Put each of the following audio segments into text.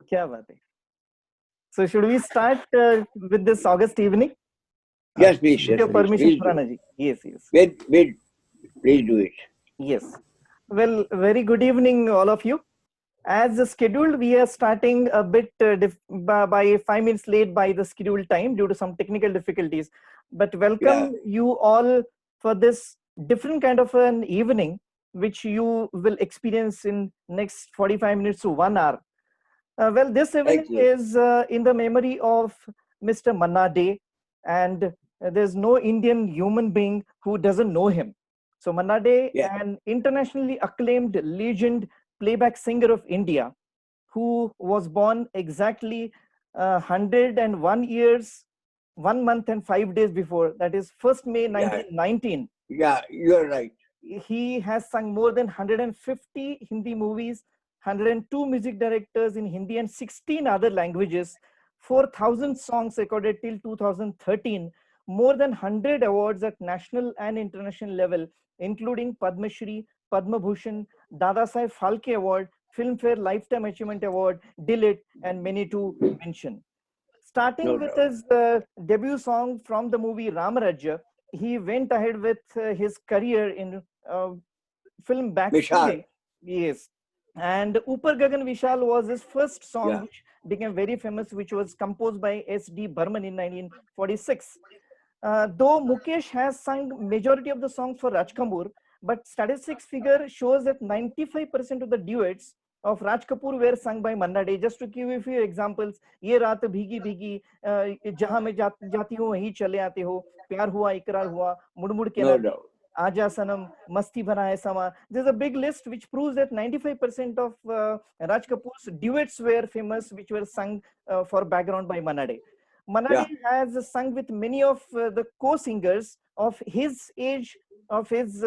क्या बात है. So should we start with this August evening? Yes, please. With Yes, your please. permission, Please do. Khurana ji. Yes, yes. Wait. Please do it. Yes. Well, very good evening, all of you. As scheduled, we are starting a bit by 5 minutes late by the scheduled time due to some technical difficulties. But welcome you all for this different kind of an evening, which you will experience in next 45 minutes to 1 hour. Well, this evening is in the memory of Mr. Manna Day, and there's no Indian human being who doesn't know him. So Manna Day, an internationally acclaimed legend playback singer of India, who was born exactly 101 years, 1 month and 5 days before, that is 1st May 1919. Yeah, you're right. He has sung more than 150 Hindi movies, 102 music directors in Hindi and 16 other languages, 4,000 songs recorded till 2013, more than 100 awards at national and international level, including Padma Shri, Padma Bhushan, Dada Saheb Phalke Award, Filmfare Lifetime Achievement Award, DILIT, and many to mention. Starting with his debut song from the movie Ramarajya, he went ahead with his career in film Back Story. Yes. And Upar Gagan Vishal was his first song, which became very famous, which was composed by S.D. Burman in 1946. Though Mukesh has sung majority of the songs for Raj Kapoor, but statistics figure shows that 95% of the duets of Raj Kapoor were sung by Manna Dey. Just to give you a few examples, Ye Raat Bhigi Bhigi, Jahan Main Jati Hu Wahi Chale Aate Ho, Pyar Hua Ikrar Hua, Mud Mud Ke Na Aaja Sanam, Masti Bhara Hai Sama. There's a big list which proves that 95% of Raj Kapoor's duets were famous, which were sung for background by Manna Dey. Manna Dey has sung with many of the co-singers of his age, of his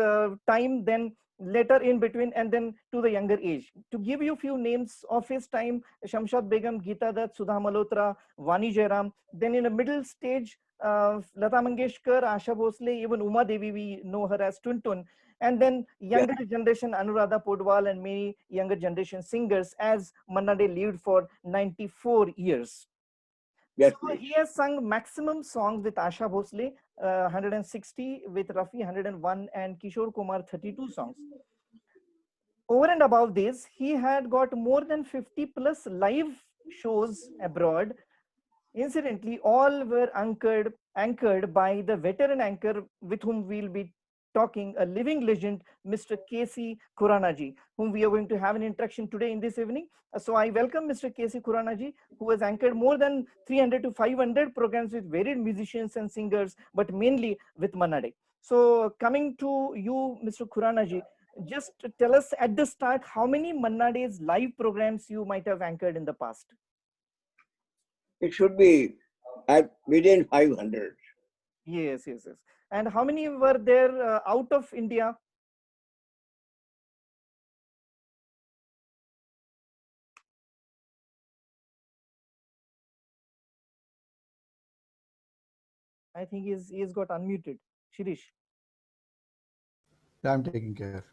time, then later in between, and then to the younger age. To give you a few names of his time, Shamshad Begum, Geeta Dutt, Sudha Malhotra, Vani Jairam. Then in the middle stage, Lata Mangeshkar, Asha Bhosle, even Uma Devi, we know her as Tuntun. And then younger generation, Anuradha Podwal and many younger generation singers, as Manna Dey lived for 94 years. Yes, so he has sung maximum songs with Asha Bhosle, 160, with Rafi 101, and Kishore Kumar 32 songs. Over and above this, he had got more than 50 plus live shows abroad. Incidentally, all were anchored by the veteran anchor with whom we'll be talking, a living legend, Mr. K.C. Khurana-ji, whom we are going to have an interaction today in this evening. So I welcome Mr. K.C. Khurana-ji, who has anchored more than 300 to 500 programs with varied musicians and singers, but mainly with Manna Dey. So coming to you, Mr. Khurana-ji, just tell us at the start, how many Manna Dey's live programs you might have anchored in the past? It should be at within 500. Yes. And how many were there out of India? I think he's got unmuted. Shirish. I'm taking care.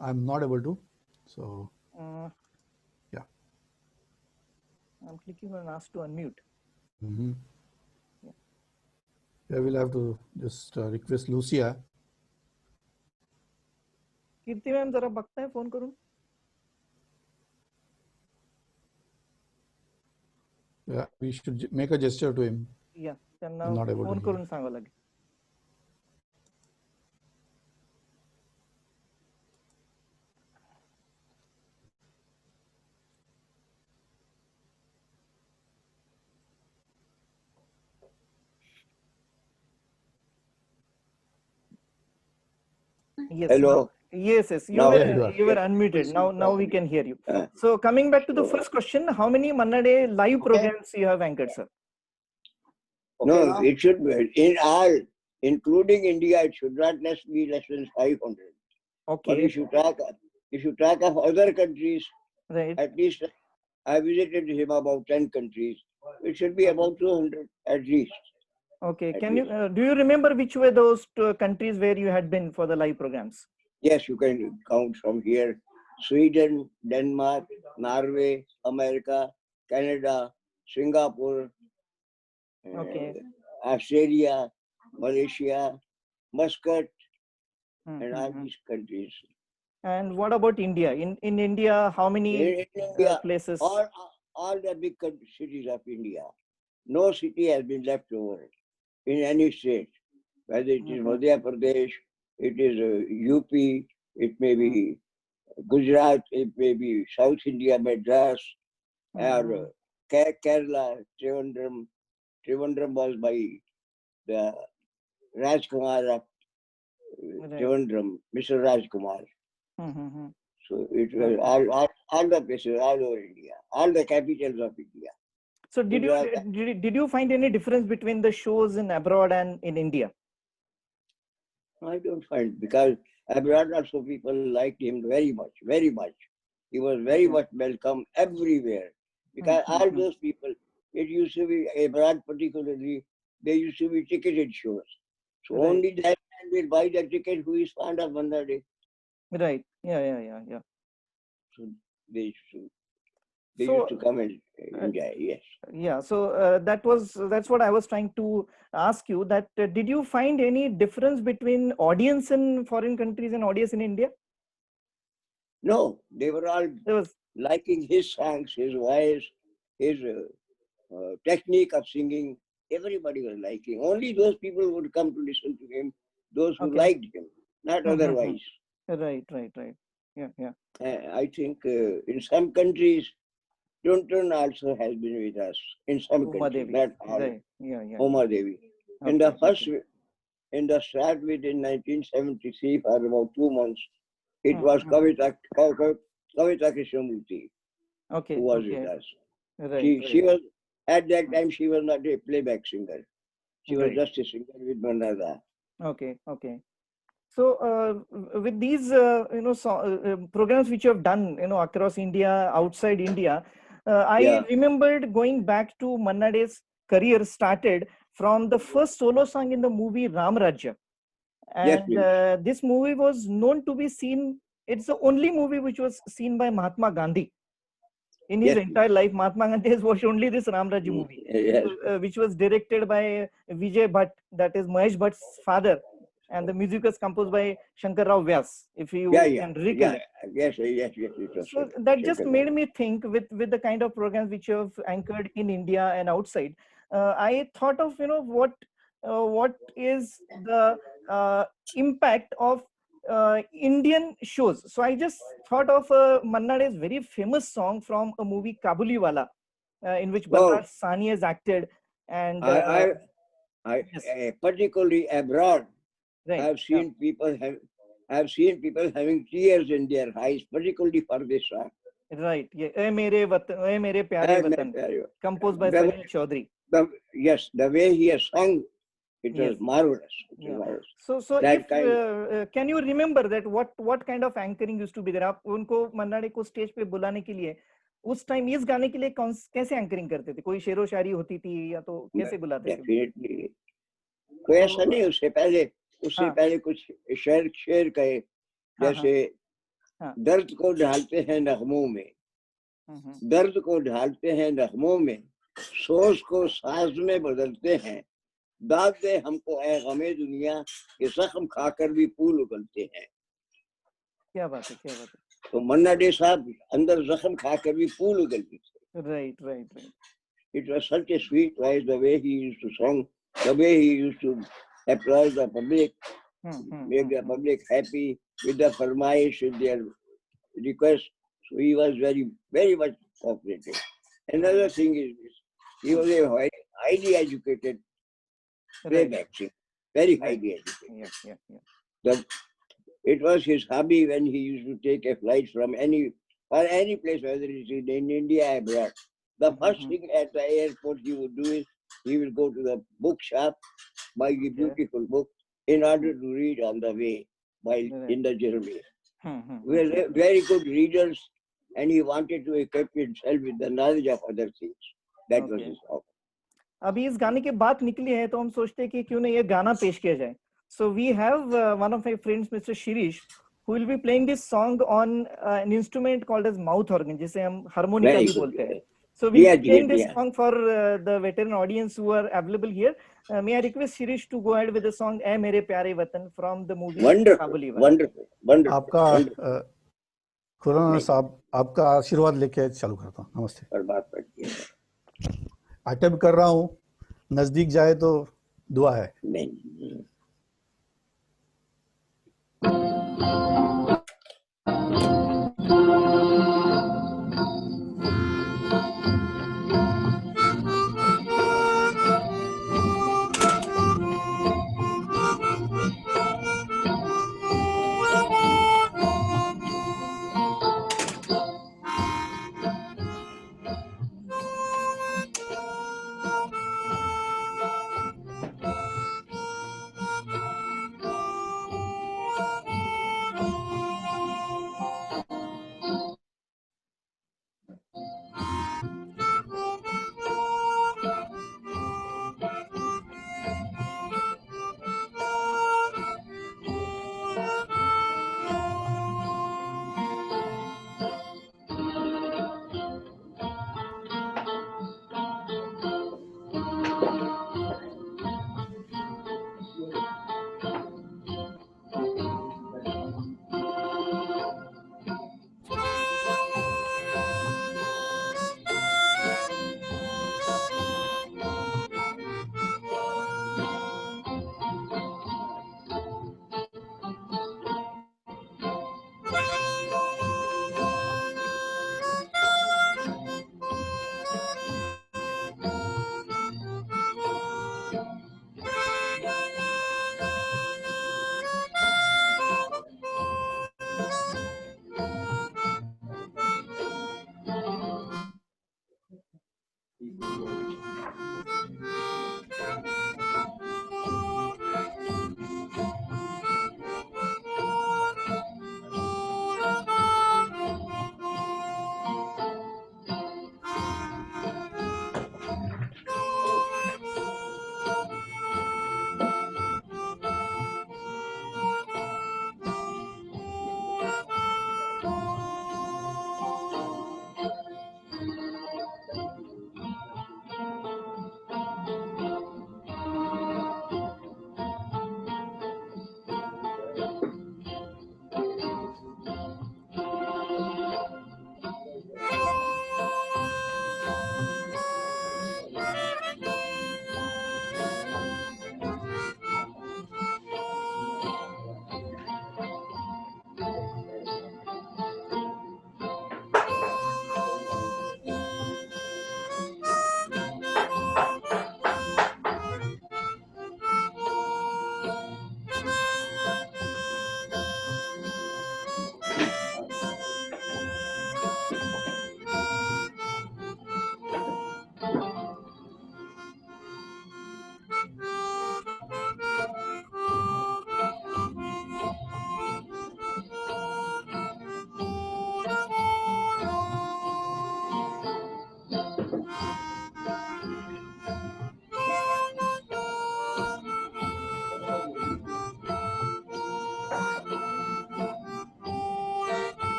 I'm not able to. So, yeah. I'm clicking on ask to unmute. Yeah, we'll have to just request Lucia. Kirti ma'am जरा बघता है phone करून. Yeah, we should make a gesture to him. Yeah, त्यांना phone करून सांगावं लागेल. Yes. Hello. Yes. You were unmuted. Now we can hear you. So coming back to the first question, how many Manna Dey live programs you have anchored, sir? No, it should be in all, including India. It should not be less than 500. Okay. But if you track of other countries, right? At least I visited him about 10 countries. It should be about 200 at least. Okay. at Can you least. do you remember which were those two countries where you had been for the live programs? Yes, you can count from here: Sweden, Denmark, Norway, America, Canada, Singapore, Okay. Australia, Malaysia, Muscat, and all Mm-hmm. these countries. And what about India? In India, how many In India, places? all the big cities of India, no city has been left over in any state, whether it is Madhya Pradesh, it is UP, it may be Gujarat, it may be South India, Madras, or Kerala, Trivandrum. Trivandrum was by the Rajkumar of Right. Trivandrum, Mr. Rajkumar. Mm-hmm. So it was all the places, all over India, all the capitals of India. So Gujarat, did you find any difference between the shows in abroad and in India? I don't find, because abroad also people liked him very much, very much. He was very much welcome everywhere, because all those people, it used to be abroad particularly, they used to be ticketed shows. So Right. only that man will buy the ticket who is fond of Manna Day. Right. Yeah. So they So used to come and enjoy. Yes. yeah, so that's what I was trying to ask you, that did you find any difference between audience in foreign countries and audience in India? No, they were all There was liking his songs, his voice, his technique of singing. Everybody was liking. Only those people would come to listen to him, those who okay. liked him, not otherwise. Right. Yeah. I think in some countries, Tuntun also has been with us. In some Uma countries, Devi. not all. Right. Yeah. Uma Devi. In the first, in the start with in 1973 for about 2 months, it was Kavita Krishnamurti who was with us. Right. She was, at that time, she was not a playback singer. She was just a singer with Manada. Okay. So with these programs which you have done across India, outside India, I remembered going back to Manna Dey's career started from the first solo song in the movie Ram Rajya, and this movie was known to be seen. It's the only movie which was seen by Mahatma Gandhi in his entire life. Mahatma Gandhi has watched only this Ram Rajya movie, which was directed by Vijay Bhatt, that is Mahesh Bhatt's father, and the music was composed by Shankar Rao Vyas, if you can recollect. Yes. So that just made me think, with the kind of programs which you have anchored in India and outside, I thought of what is the impact of Indian shows. So I just thought of Manna Dey's very famous song from a movie Kabuliwala, in which Balraj Sahni has acted, and I particularly abroad, I've seen people having tears in their eyes, particularly for this song. Right. Yeah. "Ae Mere Pyare Watan," composed by Salil Chaudhary. Yes, the way he has sung, it was marvelous. So if can you remember that what kind of anchoring used to be there? आप उनको मन्ना day को stage पे बुलाने के लिए उस time इस गाने के लिए कैसे एंकरिंग करते थे? कोई शेरो शायरी होती थी या तो कैसे बुलाते थे? डेफिनेटली कोई ऐसा नहीं, उससे पहले कुछ शेर कहे, जैसे दर्द को ढालते हैं नगमों में, दर्द को ढालते हैं नगमों में, सोच को साज में बदलते हैं, दाद दे हमको ऐ गमे दुनिया के जख्म खाकर भी फूल उगलते हैं। क्या बात है। तो मन्ना डे साहब अंदर जख्म खाकर भी फूल उगलते थे। Right. It was such a sweet voice, the way he used to sing, the way he used to applaud the public, make the public happy with the farmaish, with their request. So he was very much cooperative. Another thing is this, he was a highly educated playback singer, very highly educated. Yeah. It was his hobby when he used to take a flight from any place, whether it is in India or abroad. The first thing at the airport he would do is he will go to the bookshop, buy a beautiful book in order to read on the way while in the journey. We were very good readers, and he wanted to equip himself with the knowledge of other things. That was his hobby. अभी इस गाने के बात निकली है तो हम सोचते हैं कि क्यों ना ये गाना पेश किया जाए. So we have one of my friends, Mr. Shirish, who will be playing this song on an instrument called as mouth organ, जिसे हम हारमोनिका भी बोलते हैं. So we'll be playing this song for the veteran audience who are available here. May I request Shirish to go ahead with the song "ऐ मेरे प्यारे वतन" from the movie Kabuliwala. Wonderful, wonderful. आपका खुराना साहब, आपका आशीर्वाद लेके चालू करता हूँ. नमस्ते. और बात पड़ती है. अटेम्प्ट कर रहा हूँ, नजदीक जाए तो दुआ है. नहीं.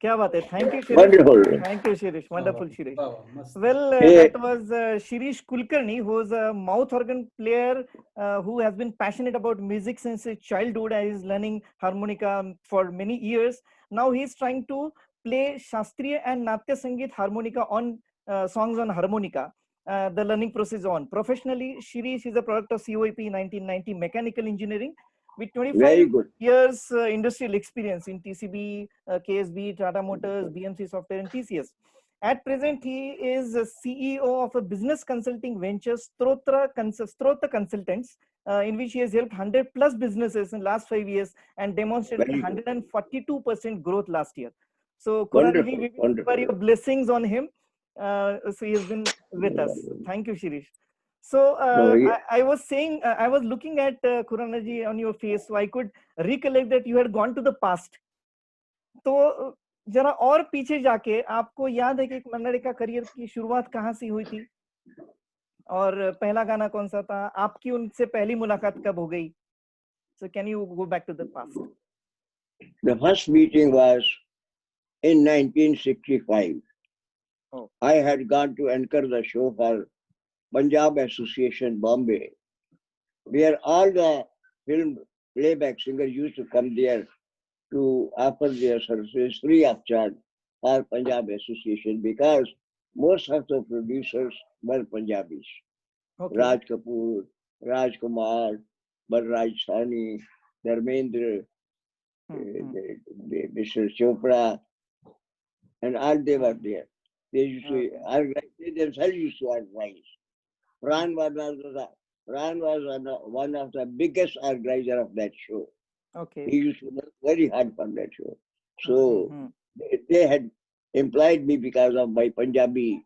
क्या बात है. Thank you, Shirish. Wonderful. Thank you, Shirish. Wonderful, Shirish. Well, Hey. that was Shirish Kulkarni, who is a mouth organ player who has been passionate about music since his childhood and is learning harmonica for many years. Now he is trying to play Shastriya and Natya Sangeet harmonica on songs on harmonica. The learning process on. Professionally, Shirish is a product of COEP 1990 Mechanical Engineering with 25 years industrial experience in TCB, KSB, Tata Motors, BMC Software, and TCS. At present, he is CEO of a business consulting venture, Strota Consultants, in which he has helped 100 plus businesses in last 5 years and demonstrated 142% growth last year. So, Kuranaji, we will require your blessings on him. So he has been with us. Thank you, Shirish. So I was saying, I was looking at Kuranaji on your face, so I could recollect that you had gone to the past. तो जरा और पीछे जाके आपको याद है कि मन्ना का करियर की शुरुआत कहाँ से हुई थी और पहला गाना कौन सा था, आपकी उनसे पहली मुलाकात कब हो गई? So can you go back to the past? The first meeting was in 1965. Oh. I had gone to anchor the show for Punjab Association Bombay, where all the film playback singers used to come there to offer their services free of charge for Punjab Association, because most of the producers were Punjabis. Okay. Raj Kapoor, Raj Kumar, Barraj Sani, Dharmendra, Mr. Chopra, and all they were there. They used to organize, they themselves used to organize. Pran was one of the biggest organizer of that show. Okay. He used to work very hard for that show. So they had employed me because of my Punjabi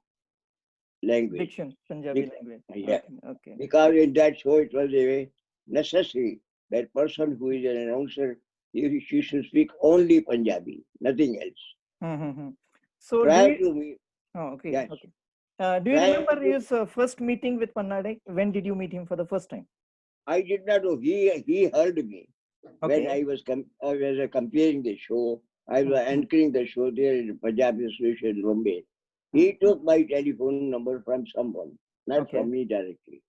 language. Diction, Punjabi language. Yeah. Okay. Because in that show it was a necessary that person who is an announcer, she should speak only Punjabi, nothing else. So prior to me. Oh, okay. Yes. Okay. Do you remember his first meeting with Panna Dey? When did you meet him for the first time? I did not know. He heard me when I was comparing the show. I was anchoring the show there in Punjab Association, Bombay. He took my telephone number from someone, not from me directly.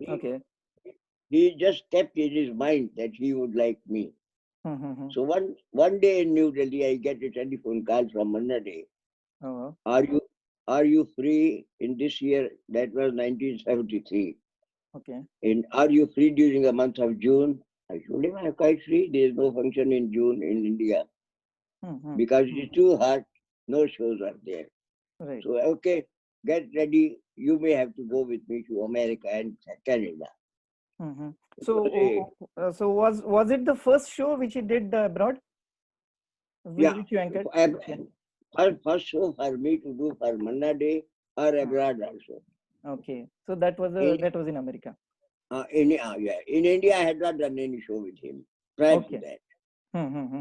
Okay. He just kept in his mind that he would like me. So one day in New Delhi, I get a telephone call from Panna Dey. Are you free in this year? That was 1973. Okay. Are you free during the month of June? I told him I'm quite free. There is no function in June in India because it is too hot. No shows are there. Right. So okay, get ready. You may have to go with me to America and Canada. So was it the first show which he did abroad? Which you anchored? First show for me to do for Manna Day or abroad also. Okay, so that was in America. In India, I had not done any show with him prior to that.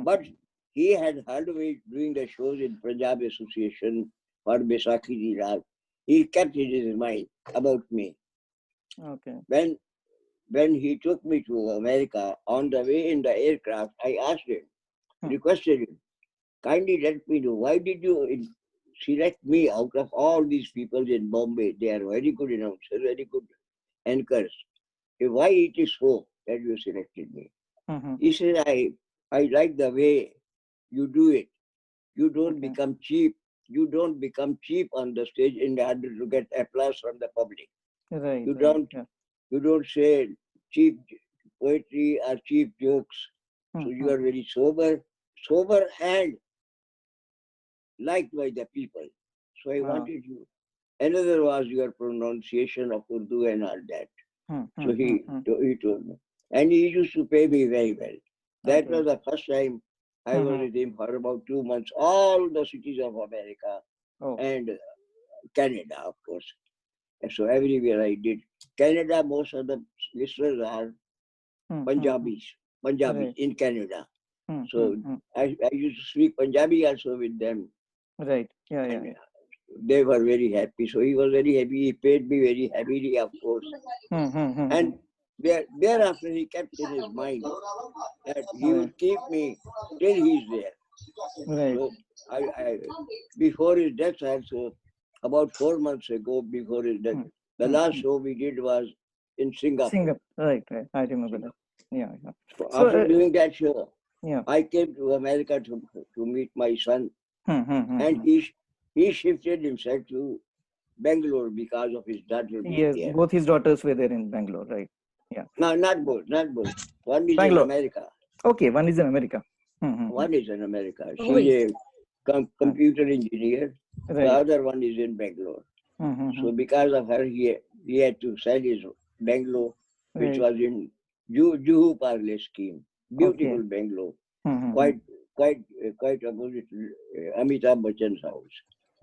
But he had heard me doing the shows in Punjab Association for Baisakhi Di Raat. He kept it in his mind about me. Okay. When he took me to America, on the way in the aircraft, I asked him, requested him, kindly let me know, why did you select me out of all these people in Bombay? They are very good announcers, very good anchors. Why it is so that you selected me? He said, I like the way you do it. You don't become cheap. You don't become cheap on the stage in order to get applause from the public. Right. You don't say cheap poetry or cheap jokes. So you are very sober and liked by the people. So I wanted you. Another was your pronunciation of Urdu and all that. So he told me. And he used to pay me very well. That was the first time I was with him for about 2 months. All the cities of America and Canada, of course. And so everywhere I did. Canada, most of the listeners are Punjabis in Canada. So I used to speak Punjabi also with them. Right. Yeah. They were very happy. So he was very happy. He paid me very heavily, of course. And thereafter he kept in his mind that he would keep me till he's there. Right. So I before his death also, about 4 months ago before his death, the last show we did was in Singapore. Right. I remember that. Yeah. So after doing that show, Yeah. I came to America to meet my son, and he shifted himself to Bangalore because of his daughter being Yes, there. both his daughters were there in Bangalore, right? Yeah. No, not both. One is Bangalore. in America. Okay, one is in America. One is in America. She's a computer engineer. Right. The other one is in Bangalore. So because of her, he had to sell his Bangalore, which was in Juhu Parle scheme. Beautiful Bangalore. Quite opposite Amitabh Bachchan's house.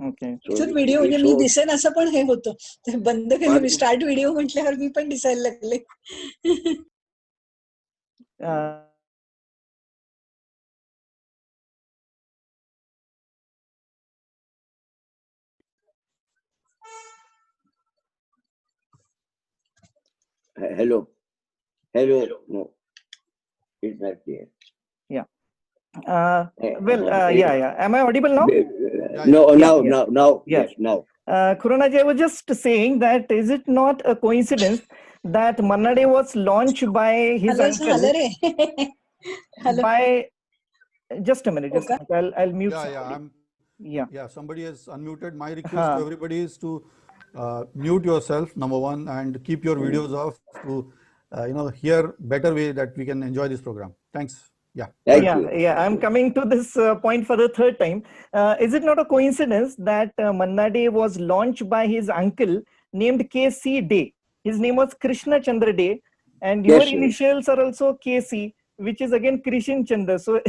Okay. So video म्हणजे मी दिसेन असं पण हे होतं ते बंद केलं मी start video म्हटल्यावर मी पण दिसायला लागले Hello. Hello. No, it's not there. Yeah. Yeah. Am I audible now? No, Yeah. now, Yes. yes, now. Khuranaji, I was just saying that is it not a coincidence that Manna Dey was launched by his hello uncle झालं रे hello by just a minute, हो just a का minute. I'll mute Yeah, somebody. yeah, somebody has unmuted. My request Huh. to everybody is to mute yourself, number one, and keep your videos off to hear better way that we can enjoy this program. Thanks. Yeah. Thank you. I'm coming to this point for the third time. Is it not a coincidence that Manna Dey was launched by his uncle named K.C. Dey? His name was Krishna Chandra Dey, and your Yes, sir. initials are also K.C., which is again Krishan Chandra. So,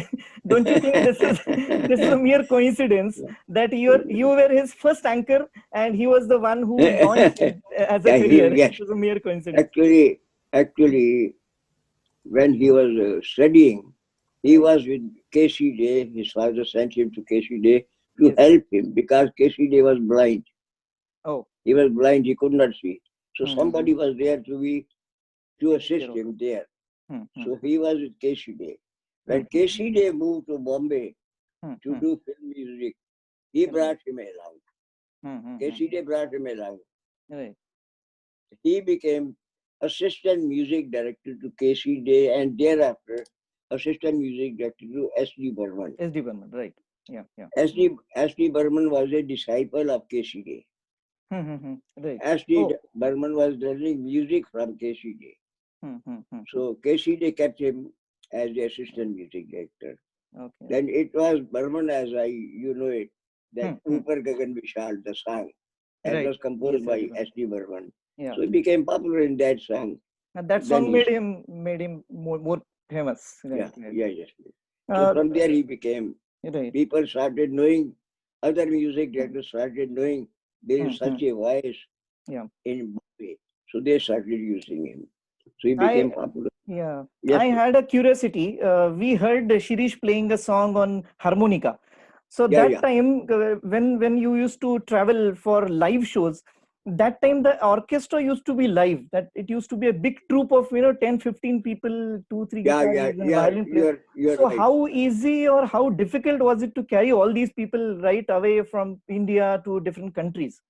don't you think this is a mere coincidence that you were his first anchor and he was the one who launched it as a Yeah, career? yes. It was a mere coincidence. Actually, when he was studying, he was with K.C. Dey. His father sent him to K.C. Dey to Yes. help him because K.C. Dey was blind. Oh. He was blind, he could not see. So Mhm. somebody was there to assist Hero. him there. Mhm. So he was with K.C. Dey. When Mhm. K.C. Dey moved to Bombay to Mhm. do film music, he brought him along. Mhm. K.C. Dey brought him along. Right. He became assistant music director to K.C. Dey and thereafter assistant music director to S.D. Burman. S.D. Burman, right. Yeah. S.D. Burman was a disciple of K.C. Dey. Right. S.D. Burman was learning music from K.C. Dey. So K.C. Dey kept him as the assistant music director. Okay. Then it was Burman, as you know it, that Upar Gagan Vishal, the song, that Right. was composed Yes, by I remember. S.D. Burman. Yeah. So he became popular in that song. And that Then song he- made him more famous. Right. Yes. So from there he became, Right. people started knowing, other music directors started knowing there is such a voice Yeah. in Bombay. So they started using him. So he became popular. Yeah. Yes, I sir. had a curiosity. We heard Shirish playing a song on harmonica. So that time, when you used to travel for live shows, that time the orchestra used to be live. That it used to be a big troupe of 10, 15 people, 2, 3 guitarists and violin players. You're So right. how easy or how difficult was it to carry all these people right away from India to different countries?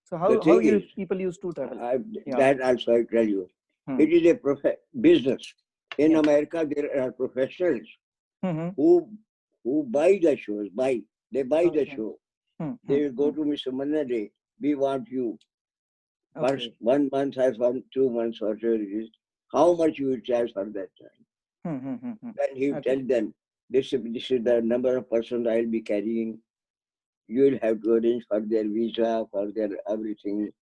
So how people used to travel? That also I tell you. It is a business. In America, there are professionals who buy the shows. They buy the show. They will go to Mr. Manna Dey. We want you. First 1 month or 2 months or so it is. How much you will charge for that time? Then he will tell them, this is the number of persons I will be carrying. You will have to arrange for their visa, for their everything,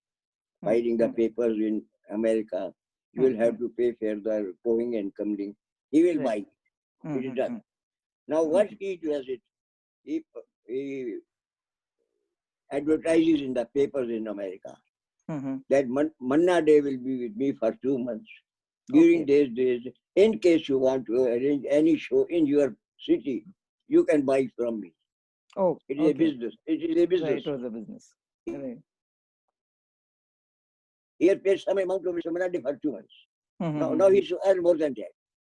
filing the papers in America. You will have to pay for their going and coming. He will buy. It is done. Now what he does it, he advertises in the papers in America that Manna Dey will be with me for 2 months. During these days, in case you want to arrange any show in your city, you can buy from me. Oh, it is a business. It is a business. Right, it was a business. Right. He has paid some amount to Mr. Manna Dey for 2 months. Now he should earn more than that.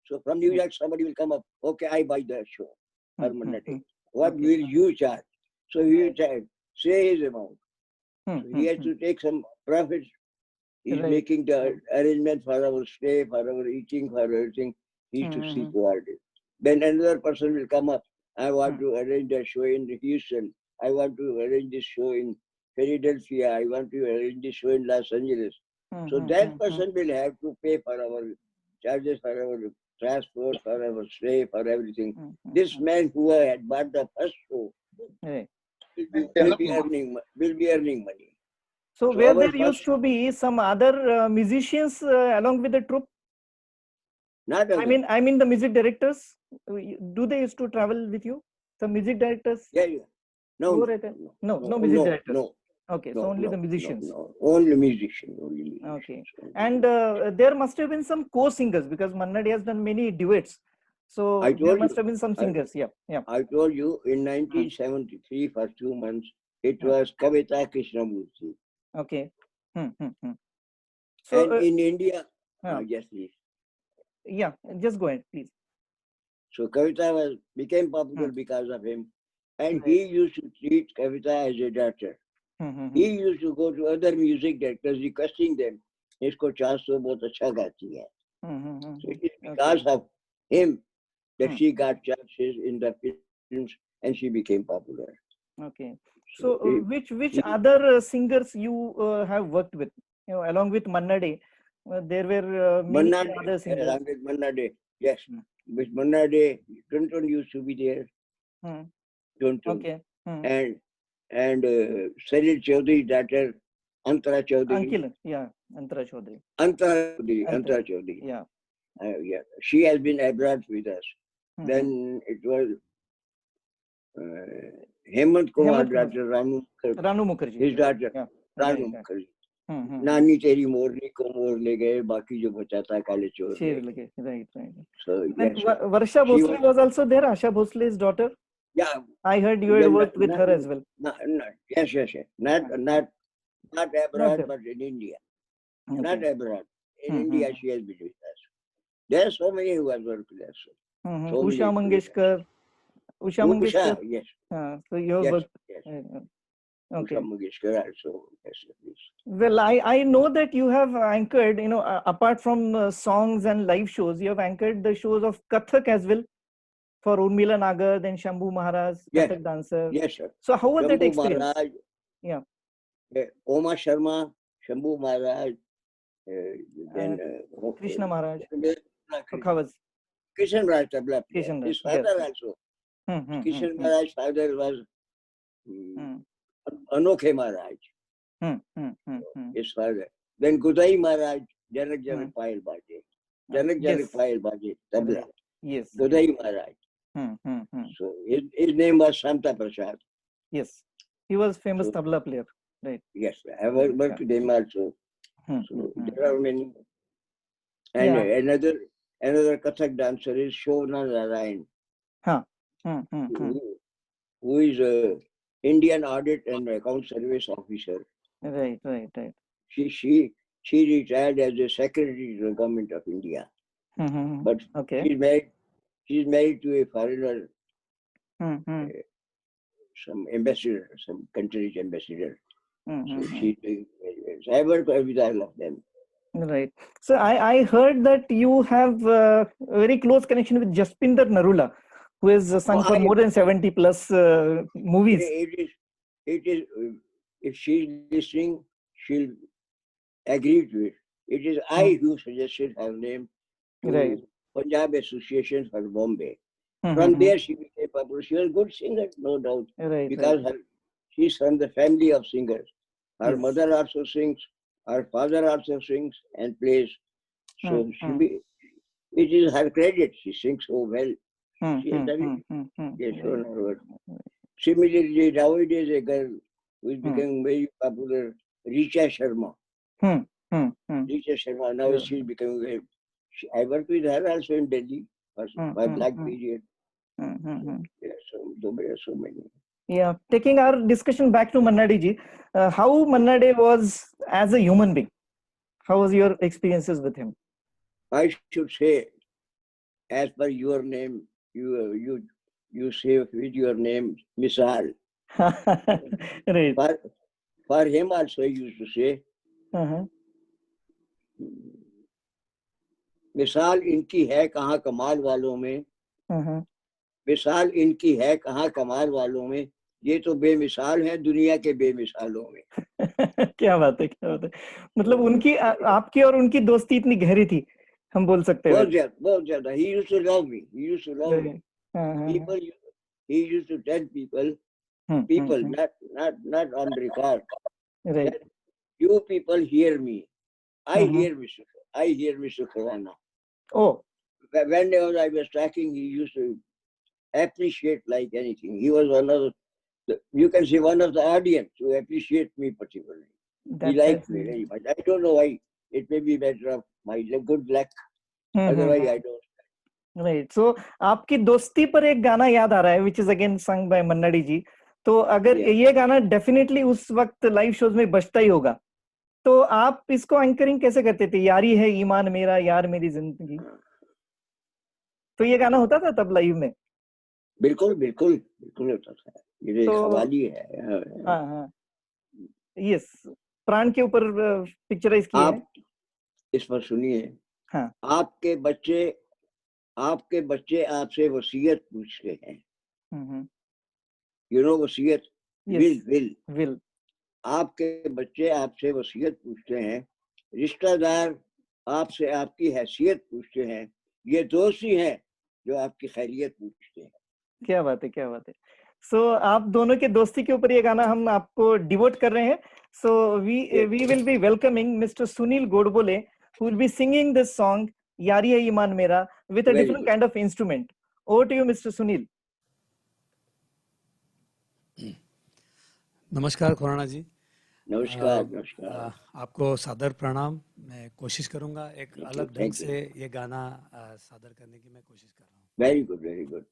So from New York, somebody will come up. Okay, I buy the show for Manna Dey. What will you charge? So he will charge. Say his amount. So he has to take some profits. He's making the arrangement for our stay, for our eating, for everything. He has to see toward it. Then another person will come up. I want to arrange a show in Houston. I want to arrange this show in Philadelphia. I want to arrange this show in Los Angeles. So that person will have to pay for our charges, for our transport, for our stay, for everything. This man who had bought the first show will be earning money. So where there used to be some other musicians along with the troupe? Not I mean the music directors. Do they used to travel with you? Some music directors? No music directors. No. Okay, so only the musicians. Only musicians. Okay, and there must have been some co-singers because Manna Dey has done many duets. So there must have been some singers. I told you in 1973 for 2 months it was Kavita Krishnamurthy. Okay. So in India, Yes, please. Yeah, just go ahead, please. So Kavita became popular because of him, and he used to treat Kavita as a daughter. He used to go to other music directors requesting them, इसको chance तो बहुत अच्छा गाती है. So it is because of him that she got chances in the films and she became popular. Okay. So which other singers you have worked with? You know, along with Manna Dey, there were many other singers. Along with Manna Dey, yes. With Manna Dey, Tuntun used to be there. Tuntun. Okay. And Salil Chaudhry's daughter, Antara Chaudhary. Uncle, yeah, Antara Chaudhary. Antara Chaudhary. Yeah. Yeah. She has been abroad with us. Then it was Hemant Kumar, daughter Ranu Mukherjee. His daughter, yeah. Ranu Mukherjee. नानी तेरी मोरनी को मोर ले गए, बाकी जो बचा था काले चोर ले गए. Right. So yes, Varsha Bhosle was also there, Asha Bhosle's daughter. Yeah, I heard you had worked with her as well. Yes. Not abroad, but in India. Okay. Not abroad. In India, she has been with us. There are so many who have worked with us. So Usha Mangeshkar. Usha, yes. So you have worked. Yes. Okay. Usha Mangeshkar also. Yes, please. Well, I know that you have anchored, you know, apart from songs and live shows, you have anchored the shows of Kathak as well for Urmila Nagar, then Shambhu Maharaj, Kathak dancer. Yes, sir. So how was that experience? Maharaj, yeah. Oma Sharma, Shambhu Maharaj, then Krishna Maharaj. Kishan Raj Tabla. His father also. Kishan Maharaj's father was Anokhe Maharaj. His father. Then Gudai Maharaj, Janak Payal Baje. Janak Payal Baje, Tabla. Yes. Gudai Maharaj. So his name was Santa Prasad. Yes. He was famous tabla player. Right. Yes. I worked with him also. So there are many. And another Kathak dancer is Shona Narayan. Who is a Indian Audit and Account Service officer. Right. She retired as a secretary to the government of India. But she's married to a foreigner, some ambassador, some country's ambassador. So she's doing very well. I work with all of them. Right. So I heard that you have a very close connection with Jaspinder Narula, who has sung for more than 70 plus movies. It is. If she's listening, she'll agree to it. It is I who suggested her name to Punjab Association for Bombay. From there, she became popular. She was a good singer, no doubt, because she's from the family of singers. Her mother also sings. Her father also sings and plays. So it is her credit. She sings so well. She has done it. Similarly, nowadays a girl who is becoming very popular, Richa Sharma. Richa Sharma, now she's becoming very... I worked with her also in Delhi for my black period. There are so many. Yeah, taking our discussion back to Manna Dey ji, how Manna Dey was as a human being? How was your experiences with him? I should say, as per your name, you say with your name, Misal. Right. For him also I used to say, मिसाल इनकी है कहाँ कमाल वालों में, मिसाल इनकी है कहाँ कमाल वालों में, ये तो बेमिसाल है दुनिया के बेमिसालों में. क्या बात है. मतलब उनकी आपकी और उनकी दोस्ती इतनी गहरी थी, हम बोल सकते हैं. बहुत ज्यादा. He used to love me. He used to tell people, not on record. Right. You people hear me. I hear Mr. Khurana. Oh. Whenever I was talking, he used to appreciate like anything. He was one of the audience who appreciate me particularly. He liked me very much. I don't know why. It may be matter of my good luck. Otherwise, I don't. Right. So, आपकी दोस्ती पर एक गाना याद आ रहा है, which is again sung by Manna Dey ji. तो अगर ये गाना definitely उस वक्त live shows में बजता ही होगा. तो आप इसको एंकरिंग कैसे करते थे? यारी है ईमान मेरा, यार मेरी जिंदगी, तो ये गाना होता था तब लाइव में? बिल्कुल बिल्कुल बिल्कुल होता था, ये तो कव्वाली है। हाँ हाँ, यस, प्राण के ऊपर पिक्चराइज किए हैं। आप इस पर सुनिए। हाँ, आपके बच्चे आपसे वसीयत पूछते हैं, यू नो वसीयत, यस, विल। आपके बच्चे आपसे वसीयत पूछते हैं, रिश्तेदार आपसे आपकी हैसियत पूछते हैं, ये दोस्त ही हैं जो आपकी खैरियत पूछते हैं। क्या बात है, क्या बात है। सो आप दोनों के दोस्ती के ऊपर ये गाना हम आपको डिवोट कर रहे हैं। So we will be welcoming mister Sunil Godbole, who will be singing this song यारी है ईमान मेरा with a Very different good. kind of instrument. Over to you, Mr. Sunil. नमस्कार खुराना जी। नमस्कार नमस्कार। आपको सादर प्रणाम। मैं कोशिश करूंगा एक अलग ढंग Thank you. से ये गाना सादर करने की मैं कोशिश कर रहा हूँ। Very good very good.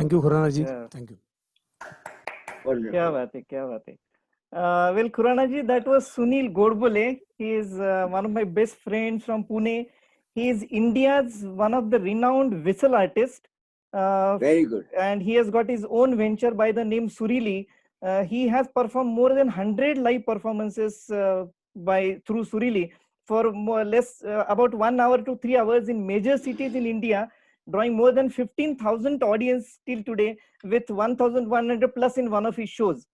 Thank you Khurana ji, Yeah. Thank you. Wonderful. क्या बात है, क्या बात है. Well, Khurana ji, that was Sunil Godbole. He is one of my best friends from Pune. He is India's one of the renowned whistle artists. Very good. And he has got his own venture by the name Surili. He has performed more than 100 live performances through Surili for more or less about 1 hour to 3 hours in major cities in India, drawing more than 15,000 audience till today with 1,100 plus in one of his shows.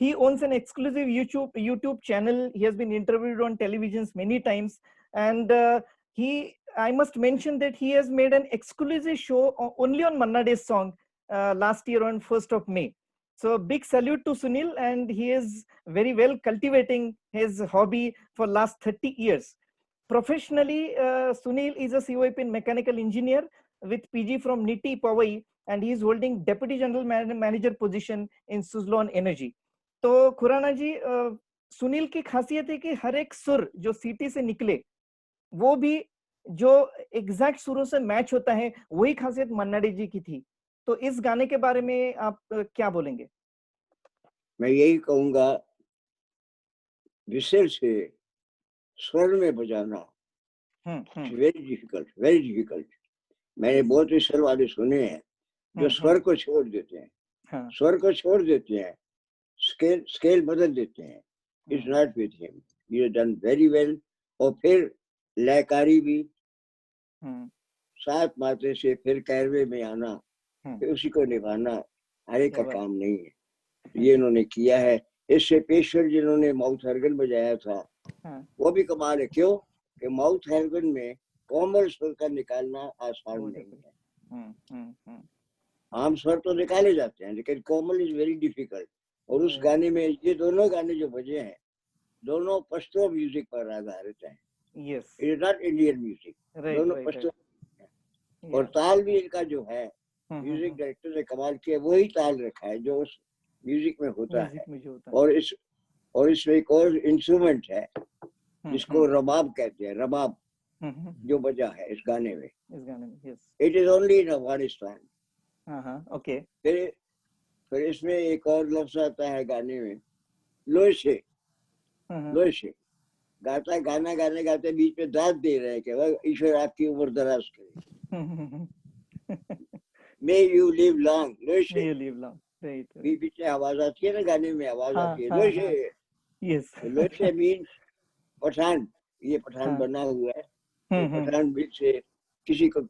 He owns an exclusive YouTube channel. He has been interviewed on televisions many times, and I must mention that he has made an exclusive show only on Manna Day's song last year on 1st of May. So big salute to Sunil, and he is very well cultivating his hobby for last 30 years. Professionally, Sunil is a COIP mechanical engineer with PG from NITI Powai, and he is holding Deputy General Manager position in Suzlon Energy. तो खुराना जी, सुनील की खासियत है कि हर एक सुर जो सीटी से निकले वो भी जो एग्जैक्ट सुरों से मैच होता है, वही खासियत मन्ना डे जी की थी. तो इस गाने के बारे में आप क्या बोलेंगे? मैं यही कहूंगा, विशेल से स्वर में बजाना वेरी डिफिकल्ट, वेरी डिफिकल्ट. मैंने बहुत ही स्वर वाले सुने हैं जो स्वर को छोड़ देते हैं, स्वर को छोड़ देते हैं, स्केल बदल देते हैं. It's not with him. He has done very well. और फिर लयकारी भी, सात मात्रे से फिर कैरवे में आना, फिर उसी को निभाना हर एक का काम नहीं है. ये इन्होंने किया है. इससे पेशवर जिन्होंने माउथ ऑर्गन बजाया था वो भी कमाल है. क्यों कि माउथ ऑर्गन में कोमल स्वर का निकालना आसान नहीं है. आम स्वर तो निकाले जाते हैं लेकिन कोमल इज वेरी डिफिकल्ट. और उस गाने में ये दोनों गाने जो बजे हैं दोनों पश्तो म्यूजिक पर आधारित हैं. Yes, it is not Indian music. दोनों पश्तो. और ताल भी इनका जो है म्यूजिक डायरेक्टर ने कमाल किया, वही ताल रखा है जो उस म्यूजिक में होता है. और इसमें एक और इंस्ट्रूमेंट है जिसको रबाब कहते हैं. रबाब जो बजा है इस गाने में. It is only in Afghanistan. Okay. फिर इसमें एक और लफ्ज आता है गाने में, लोशे. लोशे गाता, गाना गाने गाते बीच में दाद दे रहे हैं कि वह ईश्वर आपकी उम्र दराज करे. May you live long. लोशे. बीच में आवाज आती है ना, गाने में आवाज आती है लोशे. लोशे मीन्स पठान. ये पठान बना हुआ है. पठान बीच से किसी को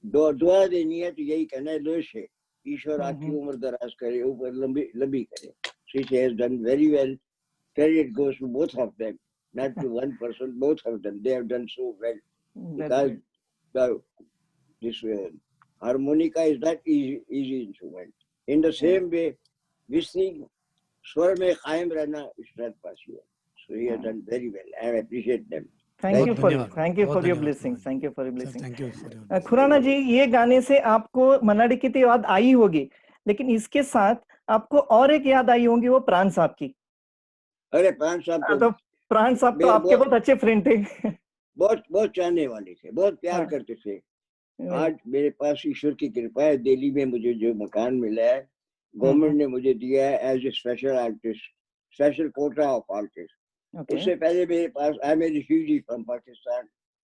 दुआ देनी है तो यही कहना है लोशे, ईश्वर आपकी उम्र दराज करे, ऊपर लंबी करे. She has done very well. Credit goes to both of them, not to one person. Both of them, they have done so well. Because this harmonica is not easy instrument. In the same way, listening, स्वर में कायम रहना is not possible. So he has done very well. I appreciate them. Thank you for your blessings. Thank you for your blessings. Khurana जी, ये गाने से आपको मन्ना day की तो याद आई होगी, लेकिन इसके साथ आपको और एक याद आई होगी, वो प्राण साहब की. अरे प्राण साहब तो प्राण साहब तो आपके बहुत अच्छे फ्रेंड थे. बहुत चाहने वाले थे, बहुत प्यार करते थे. आज मेरे पास ईश्वर की कृपा है, दिल्ली में मुझे जो मकान मिला है गवर्नमेंट ने मुझे दिया है as a special artist, special quota of artist. उससे पहले मेरे पास, I am a refugee from Pakistan,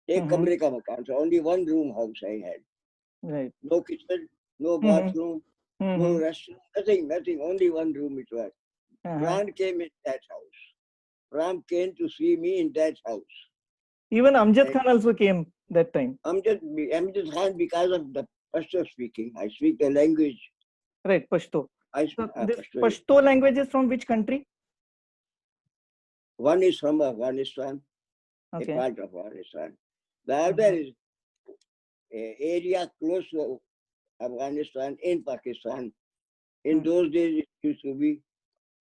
एक कमरे का मकान था. Only one room house I had. No kitchen, no bathroom, no restaurant, nothing, only one room it was. Pran came in that house. Pran came to see me in that house. Even Amjad Khan also came that time. Amjad Khan, because of the Pashto speaking. I speak the language. Right, Pashto. This Pashto language is from which country? One is from Afghanistan, a part of Afghanistan. The other is an area close to Afghanistan in Pakistan. In those days, it used to be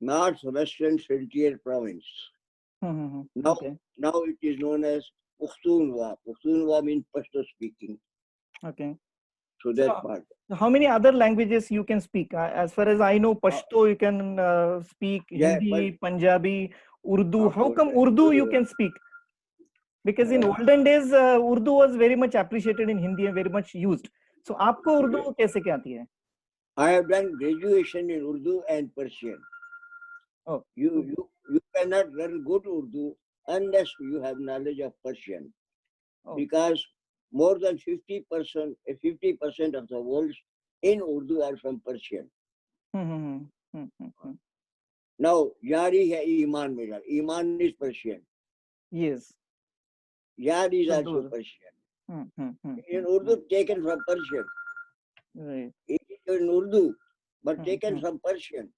Northwestern Frontier Province. Now it is known as Pukhtunkhwa. Pukhtunkhwa means Pashto speaking. Okay. So that part. How many other languages you can speak? As far as I know, Pashto you can speak, Hindi, Punjabi, Urdu. How come Urdu you can speak? Because in olden days, Urdu was very much appreciated in Hindi and very much used. So, आपको उर्दू कैसे क्या आती है? I have done graduation in Urdu and Persian. Oh. You cannot learn good Urdu unless you have knowledge of Persian. Oh. Because more than 50% of the words in Urdu are from Persian. Now, Yari hai Iman mera. Iman is Persian. Yes. Yari is also Persian. In Urdu, taken from Persian. Right. It is in Urdu, but taken from Persian.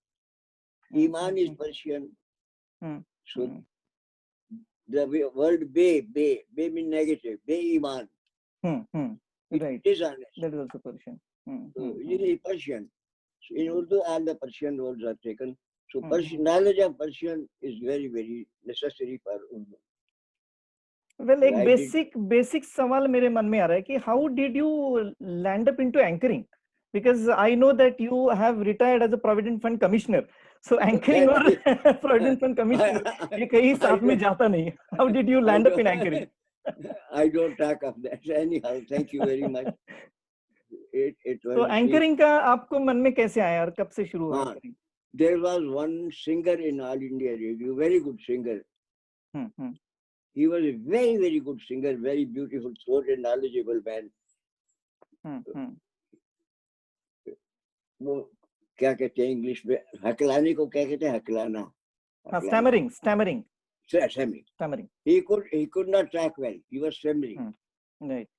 Iman is Persian. So the word be means negative. Be Iman. Right. It is honest. That is also Persian. So it is Persian. So in Urdu, all the Persian words are taken. So Persian, knowledge of Persian is very, very necessary for Urdu. Well, एक basic सवाल मेरे मन में आ रहा है कि how did you land up into anchoring? Because I know that you have retired as a Provident Fund Commissioner. So anchoring और Provident Fund Commissioner ये कहीं साथ में जाता नहीं. How did you land up in anchoring? I don't talk of that. Anyhow, thank you very much. So anchoring का आपको मन में कैसे आया और कब से शुरू हुआ anchoring? There was one singer in All India Radio, very good singer. He was a very, very good singer, very beautiful throat and knowledgeable man. वो क्या कहते हैं इंग्लिश में हकलाने को क्या कहते हैं हकलाना? Stammering. He could not talk well. He was stammering. Right.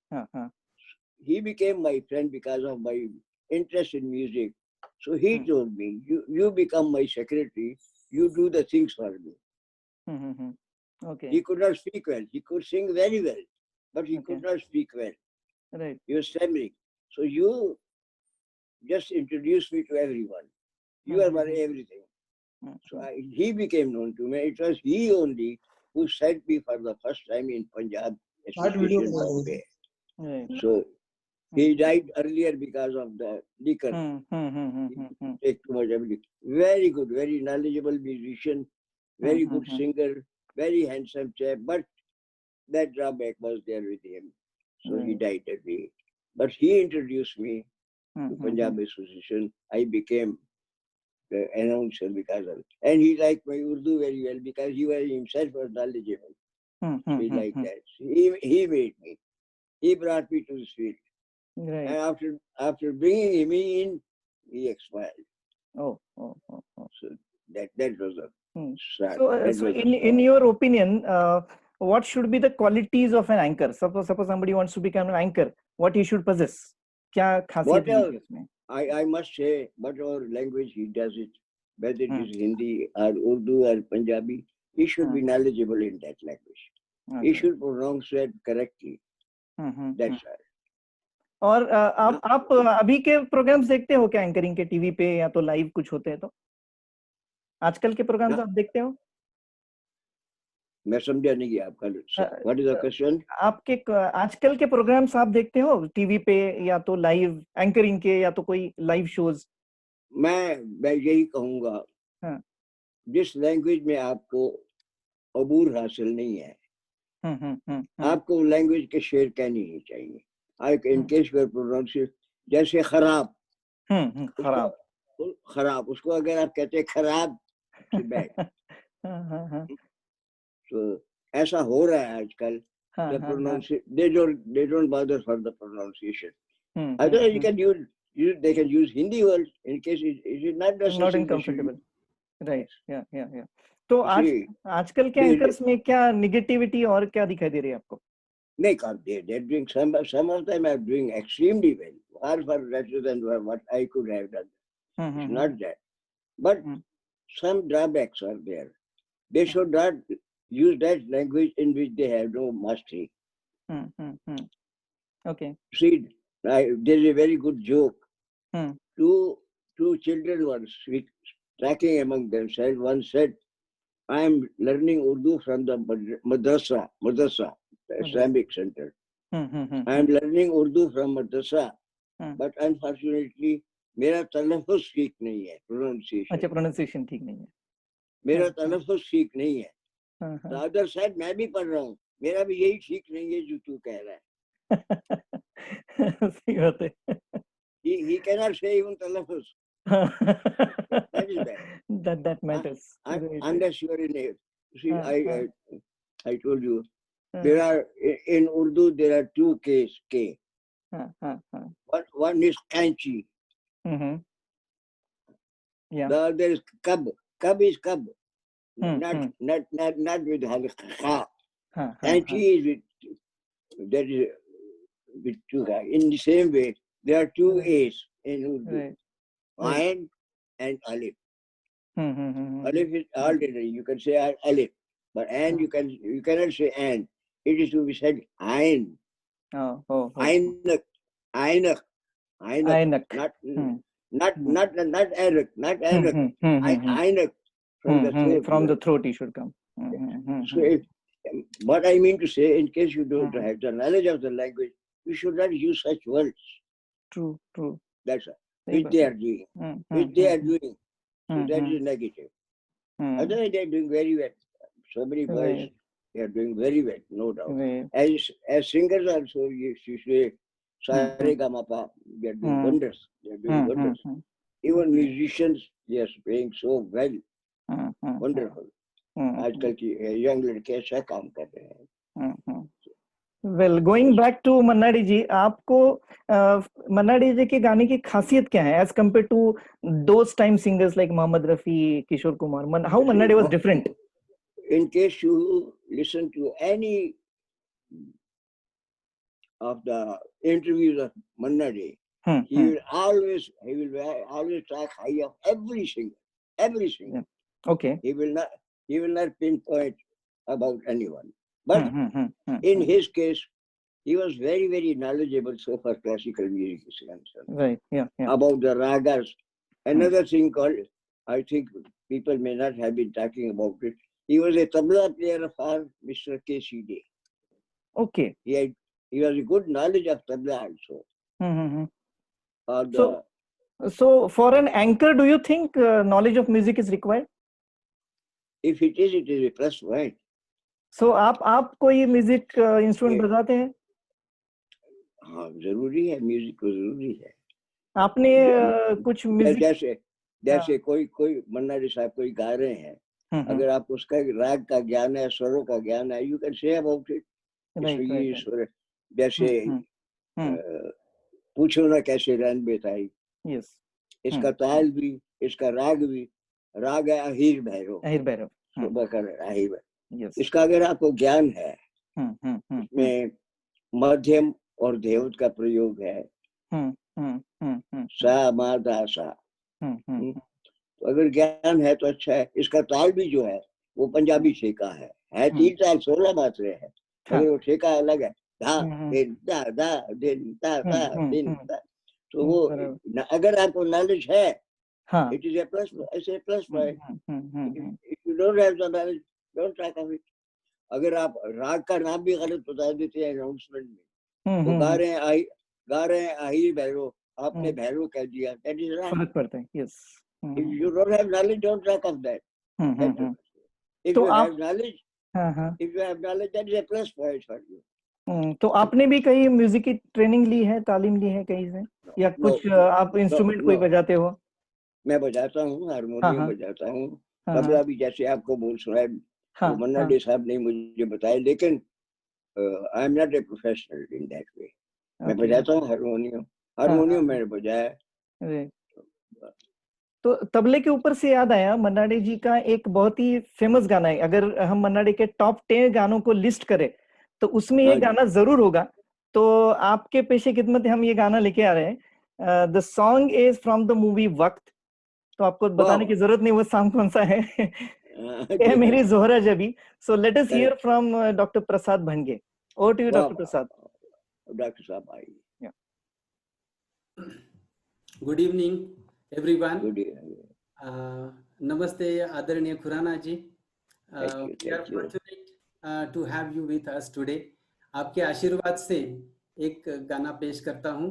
He became my friend because of my interest in music. So he told me, you become my secretary. You do the things for me. Okay. He could not speak well. He could sing very well, but he could not speak well. Right. He was stammering. So you just introduced me to everyone. You are my everything. So he became known to me. It was he only who sent me for the first time in Punjab. Right. So he died earlier because of the liquor. Take too much of liquor. Very good, very knowledgeable musician, very good singer, very handsome chap. But that drawback was there with him. So he died early. But he introduced me to Punjab Association. I became the announcer because of it. And he liked my Urdu very well because he was himself was knowledgeable. He liked that. He made me. He brought me to this field. Right. And after bringing me in, he expired. So that was a start. So in your opinion, what should be the qualities of an anchor? Suppose somebody wants to become an anchor, what he should possess? क्या खासियत है इसमें? I must say, whatever language he does it, whether it is Hindi or Urdu or Punjabi, he should be knowledgeable in that language. He should pronounce it correctly. That's all. और आप अभी के programmes देखते हो क्या anchoring के TV पे या तो लाइव कुछ होते हैं तो आजकल के प्रोग्राम्स आप देखते हो? मैं समझा नहीं आपका व्हाट इज द क्वेश्चन? आपके आजकल के प्रोग्राम्स आप देखते हो टीवी पे या तो लाइव एंकरिंग के या तो कोई लाइव शोज? मैं यही कहूंगा जिस लैंग्वेज में आपको अबूर हासिल नहीं है आपको लैंग्वेज के शेर कहनी नहीं चाहिए. इन केस पर प्रोनाउंसिएशन जैसे खराब खराब उसको अगर आप कहते हैं खराब तो ऐसा हो रहा है आजकल. They don't bother for the pronunciation. Otherwise, they can use Hindi words in case it is not comfortable. Right. Yeah. तो आजकल के एंकर्स में क्या नेगेटिविटी और क्या दिखाई दे रही है आपको? नहीं, they're doing some of them are doing extremely well, far better than what I could have done. It's not that, but some drawbacks are there. They should not use that language in which they have no mastery. Okay. See, there's a very good joke. Two children were talking among themselves. One said, "I am learning Urdu from the madrasa, Islamic center. I am learning Urdu from madrasa, but unfortunately, मेरा तलफ़्फ़ुज़ ठीक नहीं है, pronunciation. अच्छा, pronunciation ठीक नहीं है. मेरा तलफ़्फ़ुज़ ठीक नहीं है. The other side मैं भी पढ़ रहा हूँ, मेरा भी यही ठीक नहीं है जो तू कह रहा है. सही बात है. he cannot say even talaffuz. That is bad. That matters. Unless you are in a, see, I told you, Uh, there are, in Urdu, there are two Ks, K. One is kanchi, mm-hmm. Yeah. the other is kab. Kab is kab. Not Hmm. with kha. Huh. Kanchi is with, that is with two kha. In the same way, there are two A's in Urdu. Right. Ain and alif. Mm-hmm. Alif is ordinary. You can say alif, but and you cannot say and. It is to be said ain. Oh. Ainak. Ainak. Ainak. Not Arak. Not Arak. Ainak. From the throat. From the throat, it should come. So, what I mean to say, in case you don't have the knowledge of the language, you should not use such words. True. That's all. Which they are doing. Which they are doing. So that is negative. Otherwise, they are doing very well. So many boys, they are doing very well, no doubt. Right. As singers also, you say, Sare Gamapa, they are doing wonders. They are doing wonders. Even musicians, they are playing so well. Wonderful. आजकल की young लड़के अच्छा काम कर रहे हैं. Well, going back to मन्नाडी जी, आपको मन्नाडी जी के गाने की खासियत क्या है as compared to those time singers like Mohammed Rafi, Kishore Kumar? How Mannadi was different? In case you listen to any of the interviews of Mannadi, he will always talk high of every singer. Yeah. Okay. He will not pinpoint about anyone. But in his case, he was very, very knowledgeable so far classical music is concerned. Right. Yeah. About the ragas. Another thing called, I think people may not have been talking about it. He was a tabla player for Mr. K.C. Day. Okay. He has a good knowledge of tabla also. So for an anchor, do you think knowledge of music is required? If it is a plus point. So आप कोई music instrument बजाते हैं? हाँ, जरूरी है, music को जरूरी है. आपने कुछ म्यूजिक जैसे कोई मन्नाडी साहब कोई गा रहे हैं, अगर आप उसका राग का ज्ञान है, स्वरों का ज्ञान है, you can say about it. जैसे पूछो ना कैसे रैन बेताई, इसका ताल भी, इसका राग भी, राग है अहीर भैरव. इसका अगर आपको ज्ञान है, इसमें मध्यम और देवत का प्रयोग है, सा मा दा सा. तो अगर ज्ञान है तो अच्छा है. इसका ताल भी जो है वो पंजाबी ठेका है 3 ताल 16 मात्रे है, अगर वो ठेका अलग है, धा दिन दा दा दिन दा दा दिन दा, तो वो अगर आपको नॉलेज है, it is a plus. It's a plus point. If you don't have the knowledge, don't talk of it. अगर आप राग का नाम भी गलत बता देते हैं अनाउंसमेंट में, तो गा रहे हैं अहीर भैरव, आपने भैरव कह दिया, that is wrong. फर्क पड़ता है. Yes. If you don't have knowledge, don't talk of that. If you have knowledge, that is a plus point for you. तो आपने भी कहीं म्यूजिक की ट्रेनिंग ली है, तालीम ली है कहीं से, या कुछ आप इंस्ट्रूमेंट कोई बजाते हो? मैं बजाता हूँ, हारमोनियम बजाता हूँ, तबला भी जैसे आपको बोल सुनाया, तो मन्नाडी साहब ने मुझे बताया, लेकिन I am not a professional in that way. मैं बजाता हूँ हारमोनियम मैंने बजाया. तो तबले के ऊपर से याद आया, मन्नाडी जी का एक बहुत ही फेमस गाना है, अगर हम मन्नाडी के टॉप 10 गानों को लिस्ट करें तो उसमें ये गाना जरूर होगा. तो आपके पेशे खिदमत हम ये गाना लेके आ रहे हैं. The song is from the movie वक्त. तो आपको बताने की जरूरत नहीं वो सॉन्ग कौन सा है. ये मेरी जोहरा जबी. So let us hear from doctor Prasad Bhange. Over to you doctor Prasad. Doctor साहब आई. Good evening everyone. Namaste आदरणीय खुराना जी. We are fortunate to have you with us today. आपके आशीर्वाद से एक गाना पेश करता हूँ.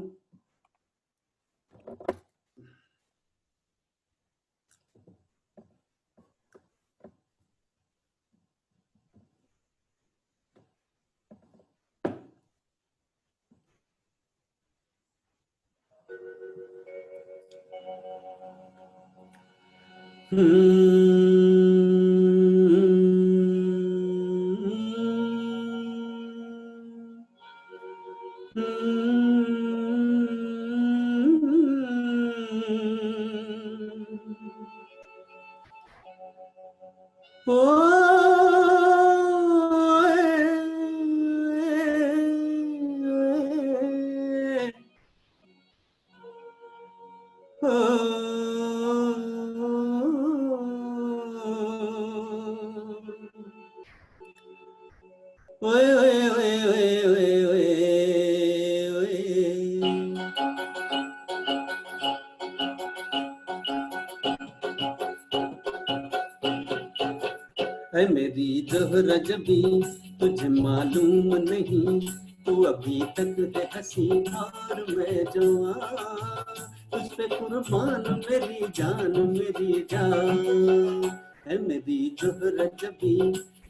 ऐ मेरी जोहरा जबी तुझे मालूम नहीं, तू अभी तक है हंसी और मैं जवान, तुझ पे कुर्बान मेरी जान मेरी जान। ऐ मेरी जोहरा जबी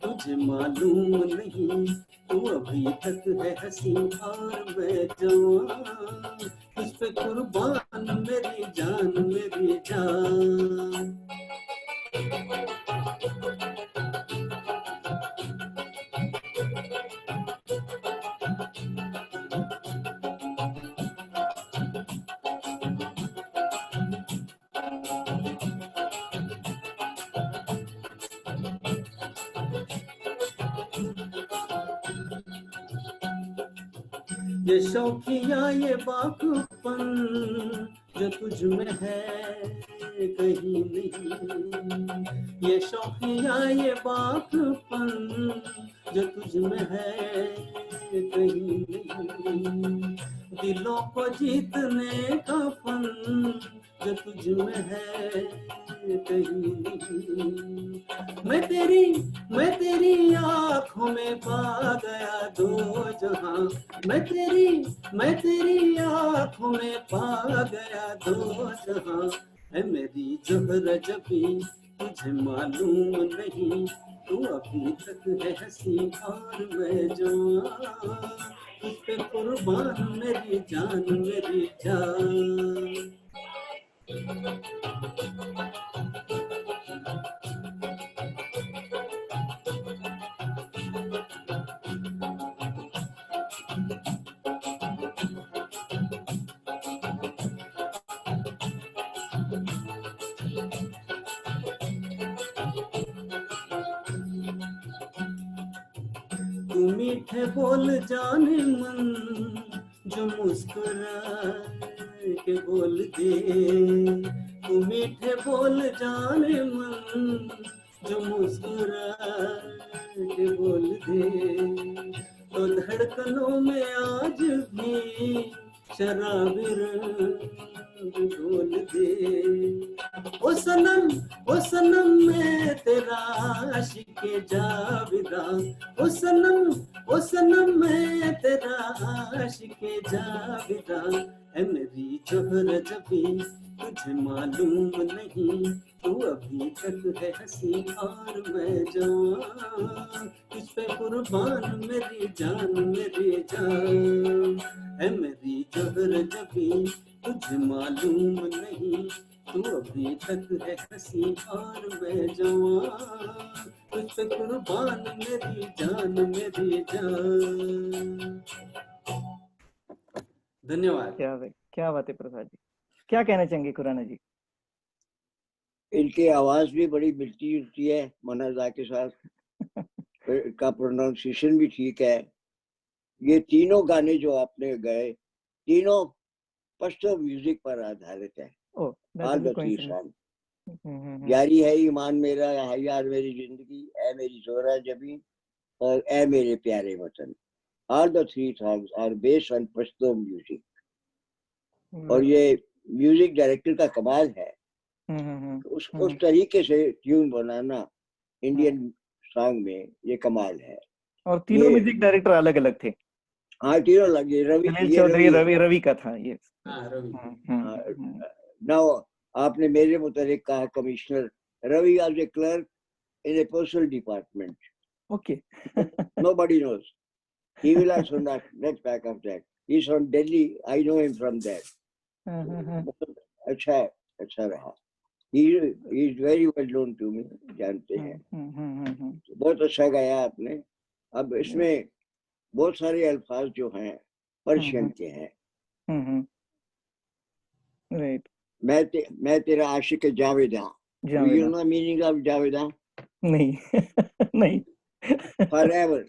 तुझे मालूम नहीं, तू अभी तक है हंसी और मैं जवान, तुझ पे कुर्बान मेरी जान मेरी जान। ये शौकिया ये बाकूपन जो तुझ में है कहीं नहीं, ये शौकिया ये बाकूपन जो तुझ में है कहीं नहीं, दिलों को जीतने का फन जो तुझ में है कहीं नहीं। मैं तेरी आंखों में पा गया दो जहां, मैं तेरी आंखों में पा गया दो जहां। है मेरी जोहरा जबी तुझे मालूम नहीं, तू अभी तक है हंसी और मैं जवान, तुझ पे कुर्बान मेरी जान मेरी जान। तू मीठे बोल जाने मन जो मुस्कुरा के बोल दे, तू मीठे बोल जाने मन जो मुस्कुरा के बोल दे, तो धड़कनों में आज भी शराबी रंग घोल दे। ओ सनम मैं तेरा आशिक़े जाविदा, ओ सनम मैं तेरा आशिक़े जाविदा। ऐ मेरी जोहरा जबी तुझे मालूम नहीं, तू अभी तक है हंसी और मैं जवान, तुझ पे कुर्बान मेरी जान मेरी जान। ऐ मेरी जोहरा जबी तुझे मालूम नहीं, तू अभी तक है हंसी और मैं जवान, तुझ पे कुर्बान मेरी जान मेरी जान। धन्यवाद। क्या बात है प्रसाद जी, क्या कहना चाहेंगे खुराना जी? इनकी आवाज भी बड़ी मिलती जुलती है मनाजा के साथ, का प्रोनाउंसिएशन भी ठीक है। ये तीनों गाने जो आपने गाए तीनों पश्तो म्यूजिक पर आधारित है। ऑल द थ्री सॉन्ग, यारी है ईमान मेरा, है यार मेरी जिंदगी, ऐ मेरी जोहरा जबी और ऐ मेरे प्यारे वतन, all the three songs are based on Pashto music. और ये म्यूजिक डायरेक्टर का कमाल है, उस तरीके से ट्यून बनाना इंडियन सॉन्ग में ये कमाल है। और तीनों म्यूजिक डायरेक्टर अलग अलग थे। हाँ तीनों लगे, रवि का था ये। नाउ आपने मेरे मुताबिक कहा commissioner, Ravi was a clerk in a postal department. Okay. Nobody knows. He will also not back of that. He's from Delhi. I know him from there. बहुत अच्छा रहा. He is very well known to me, जानते हैं. बहुत अच्छा गाया आपने. अब इसमें बहुत सारे अल्फाज जो हैं पर्शियन के हैं. Right. मैं तेरा आशिक Javeda. Do you know the meaning of Javeda? नहीं. नहीं. Forever.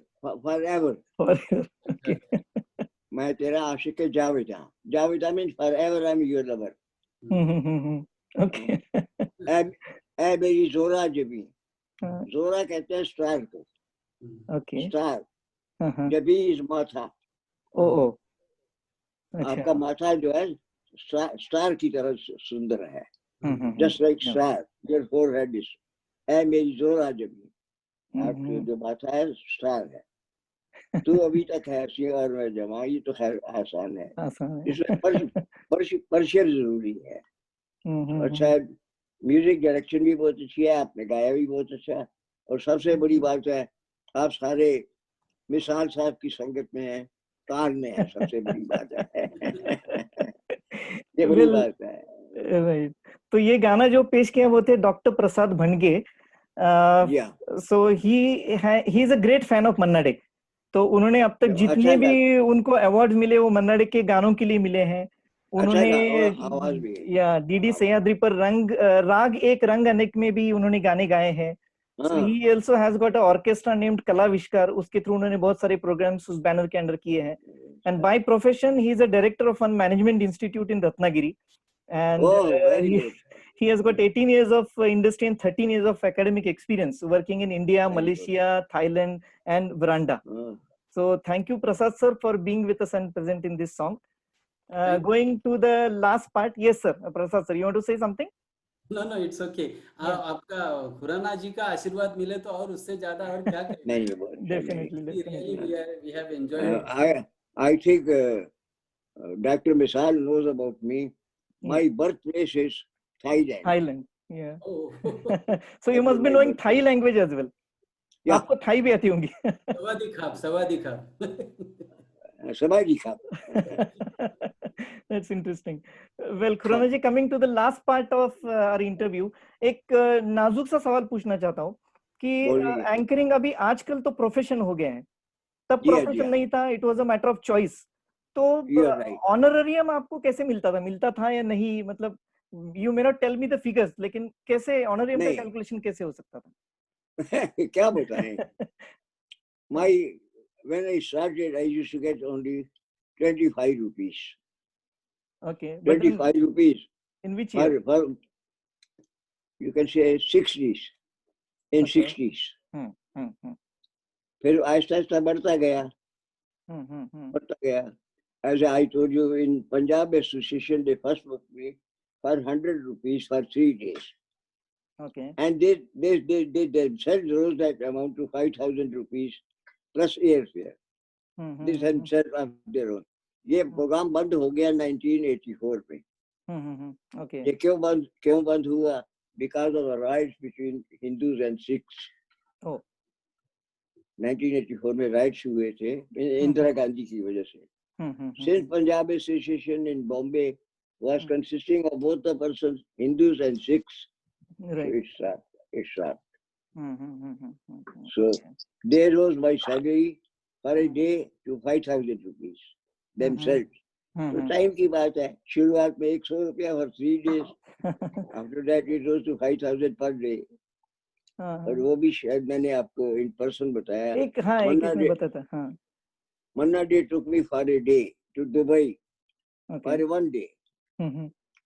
Okay. मैं तेरा आशिक Javeda. Javeda means forever I'm your lover. Okay. ऐ मेरी जोरा जबी. जोरा कहते हैं स्टार को. Okay. स्टार. जबी इज माथा. Oh. आपका माथा जो है स्टार की तरह सुंदर है. Just like star, your forehead is. ऐ मेरी जोरा जबी. आपकी जो माथा है स्टार है. तू अभी तक है हंसी और मैं जमा. ये तो खैर आसान है. इसमें पर्शियन जरूरी है. अच्छा, म्यूजिक डायरेक्शन भी बहुत अच्छी है. आपने गाया भी बहुत अच्छा. और सबसे बड़ी बात है आप सारे मिसाल साहब की संगत में हैं. कार में है. सबसे बड़ी बात है. ये बड़ी बात है. Right. तो ये गाना जो पेश किया वो थे doctor Prasad Bhandge. So he is a great fan of Manna Dey. तो उन्होंने अब तक जितने भी उनको अवार्ड मिले वो मन्ना डे के गानों के लिए मिले हैं. उन्होंने या डीडी सह्याद्री पर राग एक रंग अनेक में भी उन्होंने गाने गाए हैं. So he also has got an orchestra named कलाविष्कार. उसके थ्रू उन्होंने बहुत सारे प्रोग्राम्स उस बैनर के अंडर किए हैं. And by profession he is a director of one management institute in Ratnagiri. And he has got 18 years of industry and 13 years of academic experience working in India, Malaysia, Thailand, and Veranda. So thank you, Prasad sir, for being with us and present in this song. Going to the last part. Yes, sir. Prasad sir, you want to say something? No, it's okay. आपका खुराना जी का आशीर्वाद मिले तो और उससे ज्यादा और क्या करें. Definitely. We have enjoyed. I think Dr. Misal knows about me. My birthplace is Thailand. Yeah. So you must be knowing Thai language as well. Yeah. आपको थाई भी आती होंगी. सवादी खाब. That's interesting. Well, Khurana ji, coming to the last part of our interview, एक नाजुक सा सवाल पूछना चाहता हूँ कि एंकरिंग अभी आजकल तो प्रोफेशन हो गए हैं. तब प्रोफेशन नहीं था. It was a matter of choice. तो ऑनरेरियम आपको कैसे मिलता था या नहीं? मतलब you may not tell me the figures, लेकिन कैसे ऑनरेरियम का कैलकुलेशन कैसे हो सकता था? क्या बताएं? When I started, I used to get only 25 rupees. Okay. 25 rupees. In which year? You can say 60s. In 60s. फिर आहिस्ता आहिस्ता बढ़ता गया. As I told you, in Punjab Association, they first booked me for 100 rupees for 3 days. Okay. And they themselves rose that amount to 5,000 rupees plus airfare. This themselves of their own. ये programme बंद हो गया 1984 में. Okay. ये क्यों बंद हुआ? Because of the riots between Hindus and Sikhs. 1984 में riots हुए थे इंदिरा गांधी की वजह से. Since Punjab Association in Bombay was consisting of both the persons, Hindus and Sikhs, right. So it stopped. So they rose my salary for a day to 5,000 rupees themselves. So time की बात है. शुरुआत में 100 रुपया for 3 days. After that it rose to 5,000 per day. और वो भी शायद मैंने आपको in person बताया. एक Manna Day took me for a day to Dubai. For 1 day.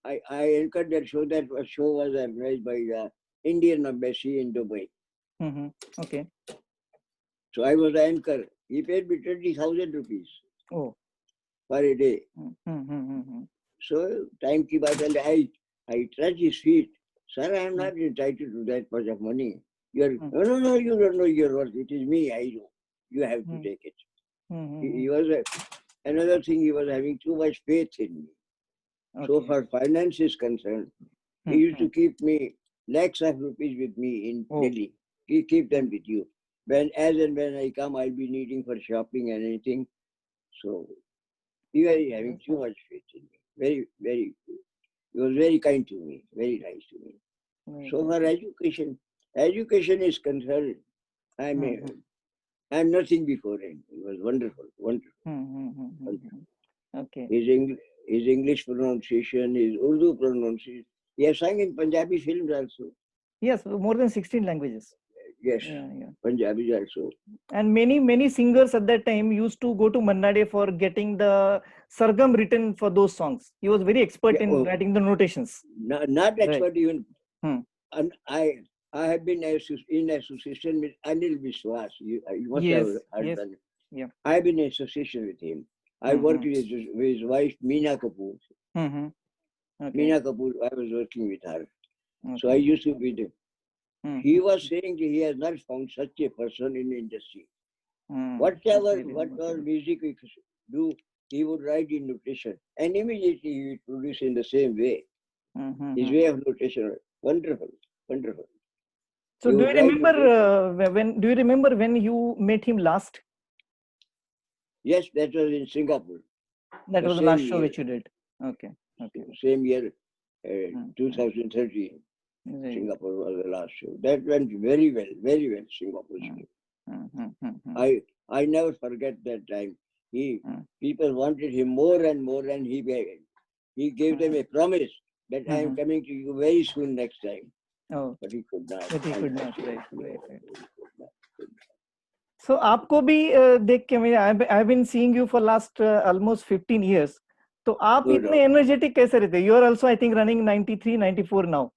I anchored that show. That show was organized by the Indian Embassy in Dubai. Okay. So I was the anchor. He paid me 20,000 rupees. For a day. So time ki baat hai, I touched his feet. Sir, I am not entitled to that much of money. No, you don't know your worth. It is me, I know. You have to take it. He was another thing. He was having too much faith in me. So for finance is concerned, he used to keep me lakhs of rupees with me in Delhi. He keep them with you. When I come, I'll be needing for shopping and anything. So he was having too much faith in me. Very, very He was very kind to me, very nice to me. So for education is concerned, I'm nothing before him. It was wonderful, wonderful. Okay. His English pronunciation, his Urdu pronunciation. He has sung in Punjabi films also. Yes, more than 16 languages. Yes, Punjabi also. And many singers at that time used to go to Manna Dey for getting the sargam written for those songs. He was very expert in writing the notations. Not expert even. And I have been in association with Anil Biswas. You must have heard that. Yeah. I have been in association with him. I worked with his wife, Meena Kapoor. Meena Kapoor, I was working with her. So I used to be there. He was saying that he has not found such a person in the industry. Whatever music we do, he would write in notation. And immediately he would produce in the same way. His way of notation, wonderful, wonderful. So do you remember when you met him last? Yes, that was in Singapore. That was the last show which you did. Okay. Same year, 2013. Singapore was the last show. That went very well, Singapore. I never forget that time. People wanted him more and more, and he gave them a promise that I am coming to you very soon next time. Oh, but he could not. Right. So आपको भी देख के I've been seeing you for last almost 15 years. तो आप इतने energetic कैसे रहते? You are also, I think, running 93, 94 now.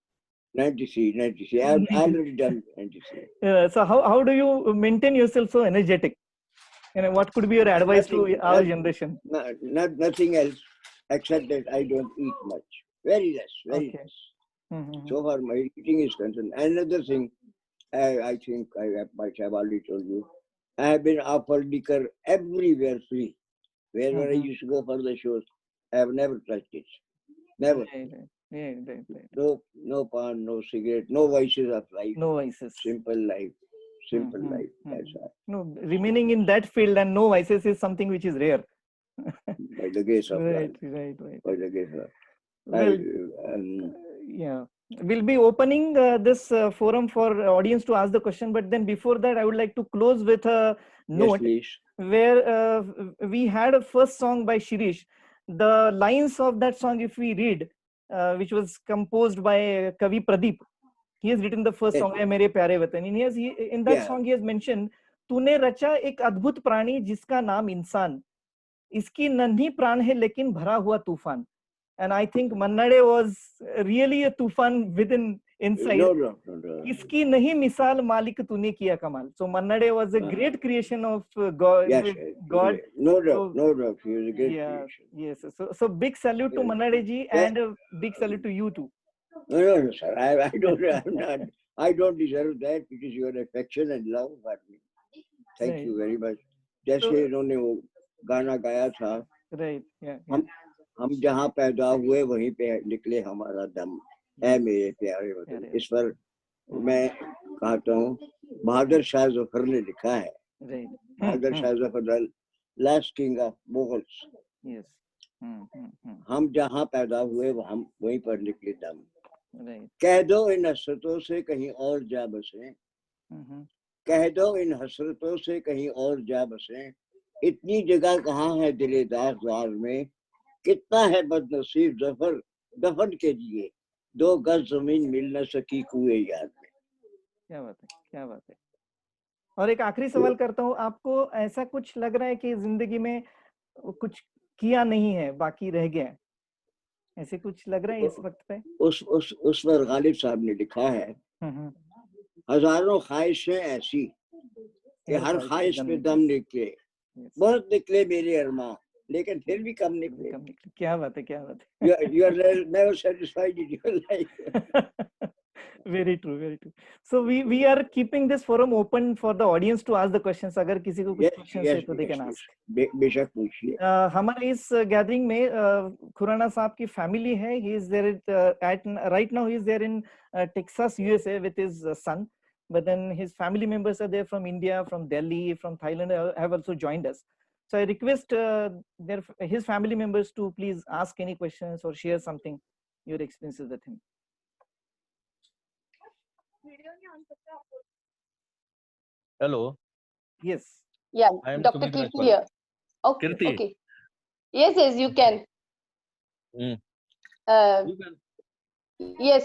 93. I've already done 93. So how do you maintain yourself so energetic? And what could be your advice to our generation? Nothing else except that I don't eat much. Very less. So far my eating is concerned. Another thing, I think I might have already told you, I have been offered liquor everywhere free. Wherever I used to go for the shows, I have never touched it. Never. Right. No pan, no cigarette, no vices of life. No vices. Simple life. That's all. No, remaining in that field and no vices is something which is rare. By the grace of God. Right. By the grace of God. Yeah. We'll be opening this forum for audience to ask the question, but then before that, I would like to close with a note where we had a first song by Shirish. The lines of that song, if we read, which was composed by Kavi Pradeep, he has written the first song, "Hai Mere Pyare Watan." In that song, he has mentioned, "तूने रचा एक अद्भुत प्राणी जिसका नाम इंसान, इसकी नन्ही प्राण है लेकिन भरा हुआ तूफान." And I think Manna Dey was really a tufan inside. No. Iski nahi misal Malik tune kiya kamal. So Manna Dey was a great creation of God. Yes, God. No doubt. He was a great creation. Yes. So big salute to Manna Dey ji and a big salute to you too. No, sir. I don't deserve that. It is your affection and love for me. Thank you very much. जैसे इन्होंने वो गाना गाया था. Right. Yeah. हम जहाँ पैदा हुए वहीं पे निकले हमारा दम, है मेरे प्यारे वतन. इस पर मैं कहता हूँ बहादुर शाह जफर ने लिखा है. Bahadur Shah Zafar, last king of Mughals. हम जहाँ पैदा हुए हम वहीं पर निकले दम. कह दो इन हसरतों से कहीं और जा बसे, कह दो इन हसरतों से कहीं और जा बसे, इतनी जगह कहाँ है दिले दागदार में, कितना है बदनसीब जफर दफन के लिए, 2 गज जमीन मिल न सकी कुएं याद में. क्या बात है. और एक आखिरी सवाल करता हूँ, आपको ऐसा कुछ लग रहा है कि जिंदगी में कुछ किया नहीं है, बाकी रह गया, ऐसे कुछ लग रहा है इस वक्त पे? उस पर गालिब साहब ने लिखा है, हजारों ख्वाहिशें ऐसी कि हर ख्वाहिश पे दम निकले, बहुत निकले मेरे अरमान, लेकिन फिर भी कम निकले. क्या बात है. You are never satisfied in your life. Very true. So we are keeping this forum open for the audience to ask the questions. अगर किसी को कुछ questions है तो they can ask. बेशक पूछिए. हमारे इस gathering में खुराना साहब की family है. He is there right now. He is there in Texas, USA with his son. But then his family members are there from India, from Delhi, from Thailand have also joined us. So I request his family members to please ask any questions or share something your experiences with him. Hello. Yes. Yeah, I am Dr. Sumit Kirti Rajwal. here. Okay, Kirti. okay. Yes, yes, you can. Hmm. Uh, You can. yes,